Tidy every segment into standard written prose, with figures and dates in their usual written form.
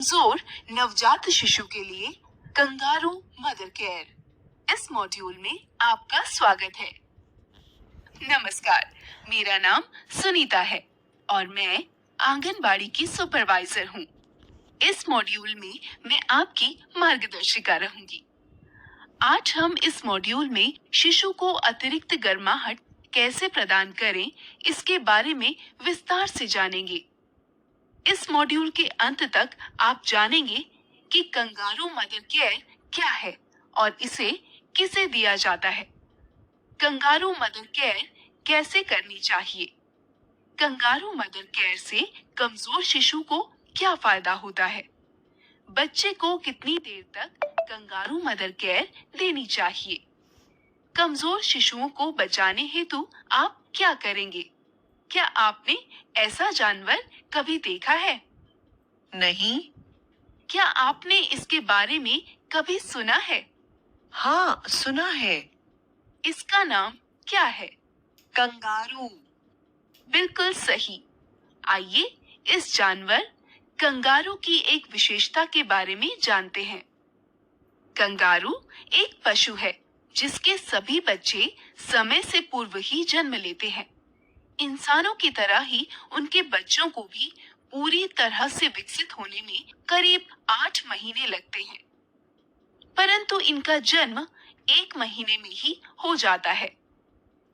कमजोर नवजात शिशु के लिए कंगारू मदर केयर। इस मॉड्यूल में आपका स्वागत है। नमस्कार, मेरा नाम सुनीता है और मैं आंगनबाड़ी की सुपरवाइजर हूँ। इस मॉड्यूल में मैं आपकी मार्गदर्शिका रहूंगी। आज हम इस मॉड्यूल में शिशु को अतिरिक्त गर्माहट कैसे प्रदान करें, इसके बारे में विस्तार से जानेंगे। इस मॉड्यूल के अंत तक आप जानेंगे कि कंगारू मदर केयर क्या है और इसे किसे दिया जाता है। कंगारू मदर केयर कैसे करनी चाहिए। कंगारू मदर केयर से कमजोर शिशु को क्या फायदा होता है। बच्चे को कितनी देर तक कंगारू मदर केयर देनी चाहिए। कमजोर शिशुओं को बचाने हेतु आप क्या करेंगे। क्या आपने ऐसा जानवर कभी देखा है? नहीं। क्या आपने इसके बारे में कभी सुना है? हाँ, सुना है। इसका नाम क्या है? कंगारू। बिल्कुल सही। आइए इस जानवर कंगारू की एक विशेषता के बारे में जानते हैं। कंगारू एक पशु है जिसके सभी बच्चे समय से पूर्व ही जन्म लेते हैं। इंसानों की तरह ही उनके बच्चों को भी पूरी तरह से विकसित होने में करीब 8 महीने लगते हैं, परंतु इनका जन्म 1 महीने में ही हो जाता है।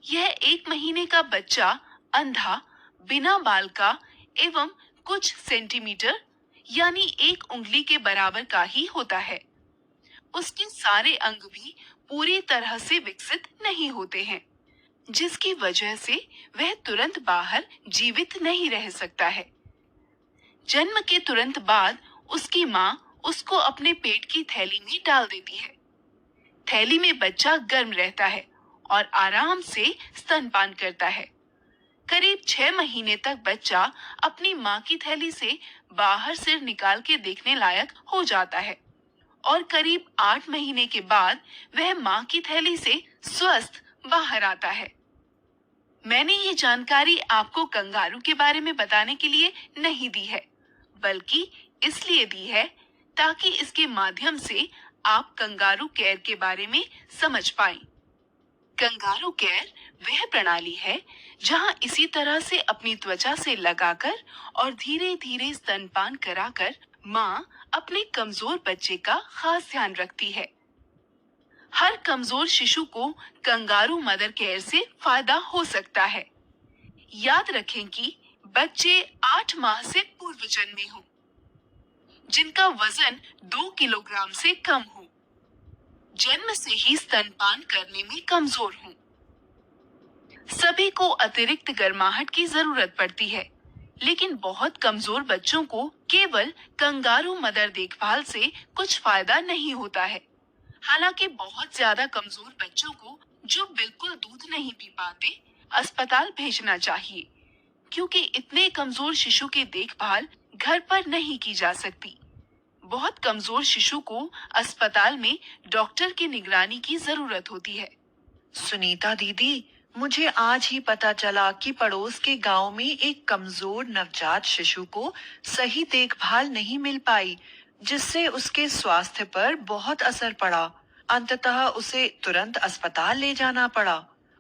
यह 1 महीने का बच्चा अंधा, बिना बाल का एवं कुछ सेंटीमीटर यानी 1 उंगली के बराबर का ही होता है। उसके सारे अंग भी पूरी तरह से विकसित नहीं होते हैं, जिसकी वजह से वह तुरंत बाहर जीवित नहीं रह सकता है। जन्म के तुरंत बाद उसकी माँ उसको अपने पेट की थैली में डाल देती है। थैली में बच्चा गर्म रहता है और आराम से स्तनपान करता है। करीब 6 महीने तक बच्चा अपनी माँ की थैली से बाहर सिर निकाल के देखने लायक हो जाता है और करीब 8 महीने के बाद वह माँ की थैली से स्वस्थ बाहर आता है। मैंने ये जानकारी आपको कंगारू के बारे में बताने के लिए नहीं दी है, बल्कि इसलिए दी है ताकि इसके माध्यम से आप कंगारू केयर के बारे में समझ पाएं। कंगारू केयर वह प्रणाली है जहां इसी तरह से अपनी त्वचा से लगाकर और धीरे धीरे स्तनपान कराकर माँ अपने कमजोर बच्चे का खास ध्यान रखती है। हर कमजोर शिशु को कंगारू मदर केयर से फायदा हो सकता है। याद रखें कि बच्चे 8 माह से पूर्व जन्मे हों, जिनका वजन 2 किलोग्राम से कम हो, जन्म से ही स्तनपान करने में कमजोर हों। सभी को अतिरिक्त गर्माहट की जरूरत पड़ती है, लेकिन बहुत कमजोर बच्चों को केवल कंगारू मदर देखभाल से कुछ फायदा नहीं होता है। हालांकि बहुत ज्यादा कमजोर बच्चों को जो बिल्कुल दूध नहीं पी पाते, अस्पताल भेजना चाहिए, क्योंकि इतने कमजोर शिशु की देखभाल घर पर नहीं की जा सकती। बहुत कमजोर शिशु को अस्पताल में डॉक्टर की निगरानी की जरूरत होती है। सुनीता दीदी, मुझे आज ही पता चला कि पड़ोस के गांव में एक कमजोर नवजात शिशु को सही देखभाल नहीं मिल पाई, जिससे उसके स्वास्थ्य पर बहुत असर पड़ा। अंततः उसे तुरंत अस्पताल ले जाना पड़ा।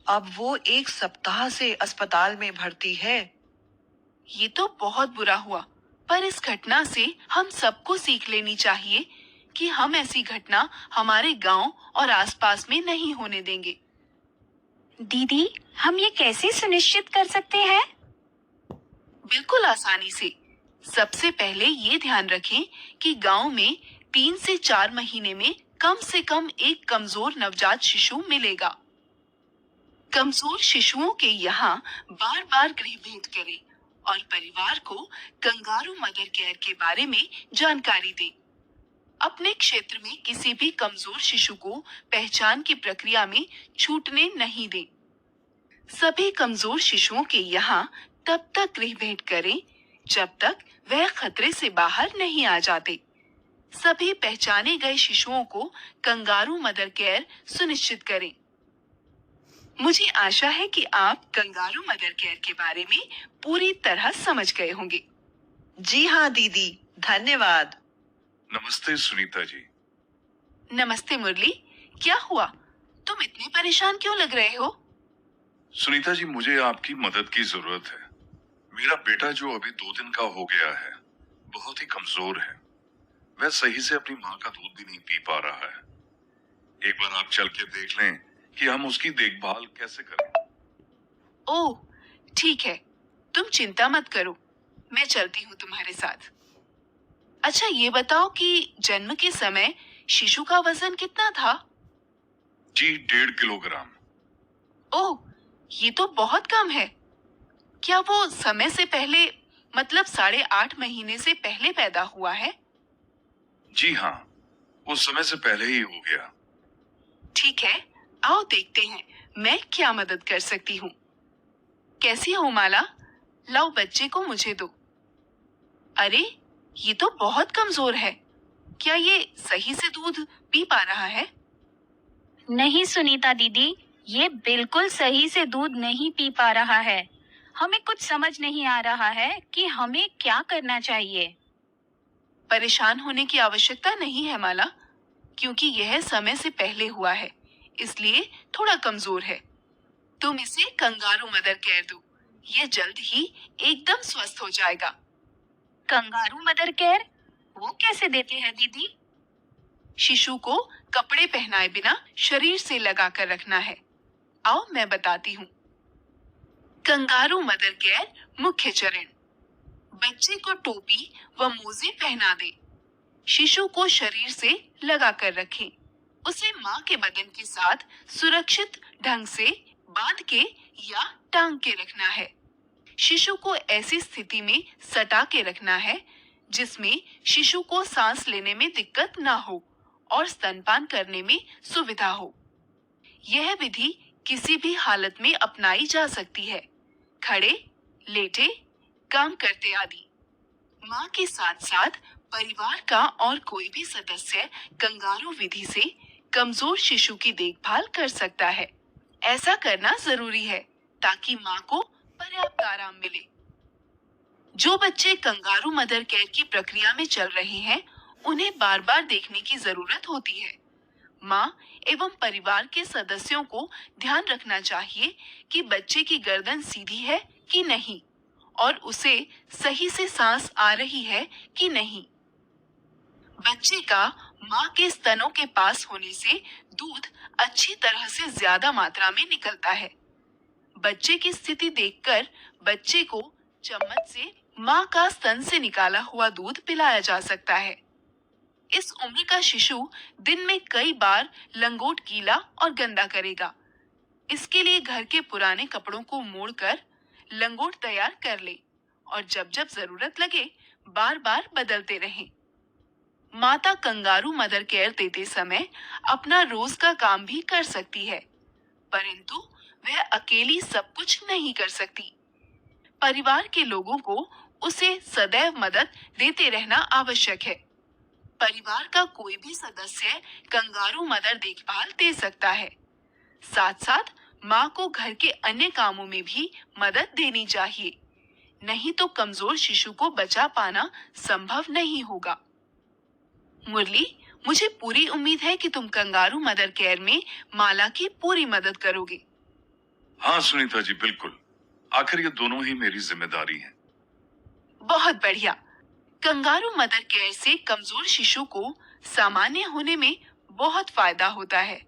अब वो 1 सप्ताह से अस्पताल में भर्ती है। ये तो बहुत बुरा हुआ, पर इस घटना से हम सबको सीख लेनी चाहिए कि हम ऐसी घटना हमारे गांव और आसपास में नहीं होने देंगे। दीदी, हम ये कैसे सुनिश्चित कर सकते हैं? बिल्कुल आसानी से। सबसे पहले ये ध्यान रखें कि गांव में 3 से 4 महीने में कम से कम एक कमजोर नवजात शिशु मिलेगा। कमजोर शिशुओं के यहाँ बार बार गृह भेंट करें और परिवार को कंगारू मदर केयर के बारे में जानकारी दें। अपने क्षेत्र में किसी भी कमजोर शिशु को पहचान की प्रक्रिया में छूटने नहीं दें। सभी कमजोर शिशुओं के यहाँ तब तक गृह भेंट करें जब तक वह खतरे से बाहर नहीं आ जाते। सभी पहचाने गए शिशुओं को कंगारू मदर केयर सुनिश्चित करें। मुझे आशा है कि आप कंगारू मदर केयर के बारे में पूरी तरह समझ गए होंगे। जी हाँ दीदी, धन्यवाद। नमस्ते सुनीता जी। नमस्ते मुरली। क्या हुआ? तुम इतने परेशान क्यों लग रहे हो? सुनीता जी, मुझे आपकी मदद की जरूरत है। मेरा बेटा जो अभी 2 दिन का हो गया है, बहुत ही कमजोर है। वह सही से अपनी माँ का दूध भी नहीं पी पा रहा है। एक बार आप चल के देख लें कि हम उसकी देखभाल कैसे करें। ओह, ठीक है। तुम चिंता मत करो, मैं चलती हूँ तुम्हारे साथ। अच्छा, ये बताओ कि जन्म के समय शिशु का वजन कितना था? जी, 1.5 किलोग्राम। ओह, ये तो बहुत कम है। क्या वो समय से पहले, मतलब 8.5 महीने से पहले पैदा हुआ है? जी हाँ, वो समय से पहले ही हो गया। ठीक है, आओ देखते हैं मैं क्या मदद कर सकती हूँ। कैसी हो माला? लाओ बच्चे को मुझे दो। अरे, ये तो बहुत कमजोर है। क्या ये सही से दूध पी पा रहा है? नहीं सुनीता दीदी, ये बिल्कुल सही से दूध नहीं पी पा रहा है। हमें कुछ समझ नहीं आ रहा है कि हमें क्या करना चाहिए। परेशान होने की आवश्यकता नहीं है माला, क्योंकि यह समय से पहले हुआ है, इसलिए थोड़ा कमजोर है। तुम इसे कंगारू मदर केयर दो, ये जल्द ही एकदम स्वस्थ हो जाएगा। कंगारू मदर केयर वो कैसे देते हैं दीदी? शिशु को कपड़े पहनाए बिना शरीर से लगाकर रखना है। आओ मैं बताती हूँ। कंगारू मदर केयर मुख्य चरण। बच्चे को टोपी व मोजे पहना दे। शिशु को शरीर से लगाकर रखें। उसे माँ के बदन के साथ सुरक्षित ढंग से बांध के या टांग के रखना है। शिशु को ऐसी स्थिति में सटा के रखना है जिसमें शिशु को सांस लेने में दिक्कत ना हो और स्तनपान करने में सुविधा हो। यह विधि किसी भी हालत में अपनाई जा सकती है, खड़े, लेटे, काम करते आदि। माँ के साथ साथ परिवार का और कोई भी सदस्य कंगारू विधि से कमजोर शिशु की देखभाल कर सकता है। ऐसा करना जरूरी है ताकि माँ को पर्याप्त आराम मिले। जो बच्चे कंगारू मदर केयर की प्रक्रिया में चल रहे हैं, उन्हें बार बार देखने की जरूरत होती है। माँ एवं परिवार के सदस्यों को ध्यान रखना चाहिए कि बच्चे की गर्दन सीधी है कि नहीं और उसे सही से सांस आ रही है कि नहीं। बच्चे का माँ के स्तनों के पास होने से दूध अच्छी तरह से ज्यादा मात्रा में निकलता है। बच्चे की स्थिति देखकर बच्चे को चम्मच से माँ का स्तन से निकाला हुआ दूध पिलाया जा सकता है। इस उम्र का शिशु दिन में कई बार लंगोट गीला और गंदा करेगा। इसके लिए घर के पुराने कपड़ों को मोड़कर लंगोट तैयार कर ले और जब जब जरूरत लगे बार बार बदलते रहें। माता कंगारू मदर केयर देते समय अपना रोज का काम भी कर सकती है, परंतु वह अकेली सब कुछ नहीं कर सकती। परिवार के लोगों को उसे सदैव मदद देते रहना आवश्यक है। परिवार का कोई भी सदस्य कंगारू मदर देखभाल दे सकता है। साथ साथ माँ को घर के अन्य कामों में भी मदद देनी चाहिए, नहीं तो कमजोर शिशु को बचा पाना संभव नहीं होगा। मुरली, मुझे पूरी उम्मीद है कि तुम कंगारू मदर केयर में माला की पूरी मदद करोगे। हाँ सुनीता जी, बिल्कुल। आखिर ये दोनों ही मेरी जिम्मेदारी है। बहुत बढ़िया। कंगारू मदर केयर से कमजोर शिशु को सामान्य होने में बहुत फायदा होता है,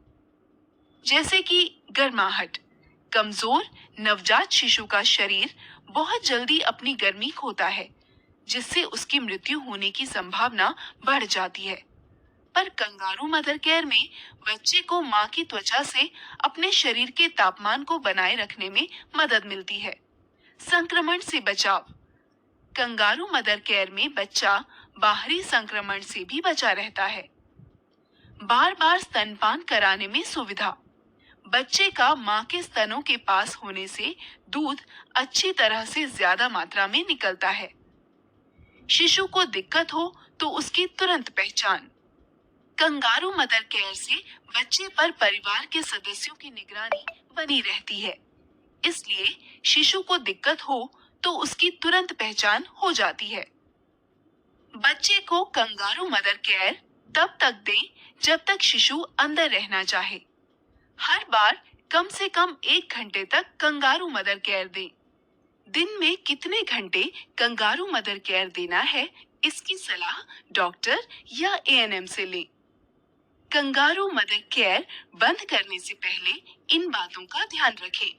जैसे कि गर्माहट। कमजोर नवजात शिशु का शरीर बहुत जल्दी अपनी गर्मी खोता है, जिससे उसकी मृत्यु होने की संभावना बढ़ जाती है। पर कंगारू मदर केयर में बच्चे को माँ की त्वचा से अपने शरीर के तापमान को बनाए रखने में मदद मिलती है। संक्रमण से बचाव। कंगारू मदर केयर में बच्चा बाहरी संक्रमण से भी बचा रहता है। बार बार स्तनपान कराने में सुविधा। बच्चे का माँ के स्तनों के पास होने से दूध अच्छी तरह से ज्यादा मात्रा में निकलता है। शिशु को दिक्कत हो तो उसकी तुरंत पहचान। कंगारू मदर केयर से बच्चे पर परिवार के सदस्यों की निगरानी बनी रहती है, इसलिए शिशु को दिक्कत हो तो उसकी तुरंत पहचान हो जाती है। बच्चे को कंगारू मदर केयर तब तक दें जब तक शिशु अंदर रहना चाहे। हर बार कम से कम 1 घंटे तक कंगारू मदर केयर दें। दिन में कितने घंटे कंगारू मदर केयर देना है, इसकी सलाह डॉक्टर या एएनएम से लें। कंगारू मदर केयर बंद करने से पहले इन बातों का ध्यान रखें।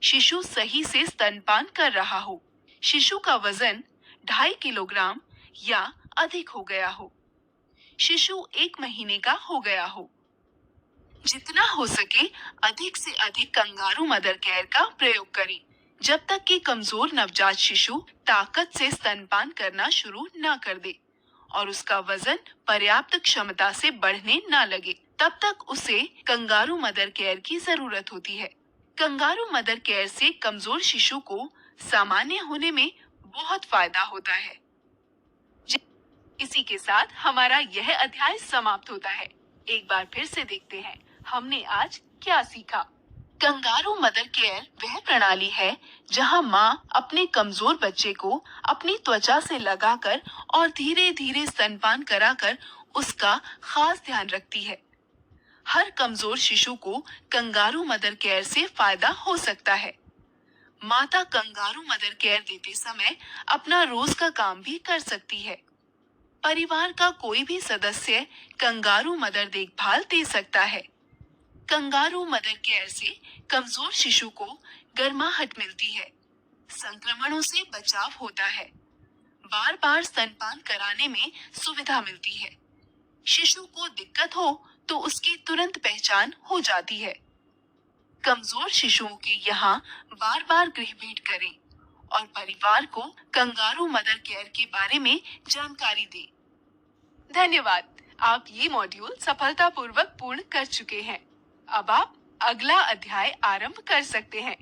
शिशु सही से स्तनपान कर रहा हो, शिशु का वजन 2.5 किलोग्राम या अधिक हो गया हो, शिशु 1 महीने का हो गया हो। जितना हो सके अधिक से अधिक कंगारू मदर केयर का प्रयोग करें जब तक कि कमजोर नवजात शिशु ताकत से स्तनपान करना शुरू न कर दे और उसका वजन पर्याप्त क्षमता से बढ़ने न लगे। तब तक उसे कंगारू मदर केयर की जरूरत होती है। कंगारू मदर केयर से कमजोर शिशु को सामान्य होने में बहुत फायदा होता है। इसी के साथ हमारा यह अध्याय समाप्त होता है। एक बार फिर से देखते हैं हमने आज क्या सीखा। कंगारू मदर केयर वह प्रणाली है जहां मां अपने कमजोर बच्चे को अपनी त्वचा से लगाकर और धीरे धीरे स्तनपान कराकर उसका खास ध्यान रखती है। हर कमजोर शिशु को कंगारू मदर केयर से फायदा हो सकता है। माता कंगारू मदर केयर देते समय अपना रोज का काम भी कर सकती है। परिवार का कोई भी सदस्य कंगारू मदर देखभाल दे सकता है। कंगारू मदर केयर से कमजोर शिशु को गर्माहट मिलती है, संक्रमणों से बचाव होता है, बार बार स्तनपान कराने में सुविधा मिलती है। शिशु को दिक्कत हो तो उसकी तुरंत पहचान हो जाती है। कमजोर शिशुओं के यहाँ बार बार गृह भेंट करें और परिवार को कंगारू मदर केयर के बारे में जानकारी दें। धन्यवाद, आप ये मॉड्यूल सफलतापूर्वक पूर्ण कर चुके हैं। अब आप अगला अध्याय आरंभ कर सकते हैं।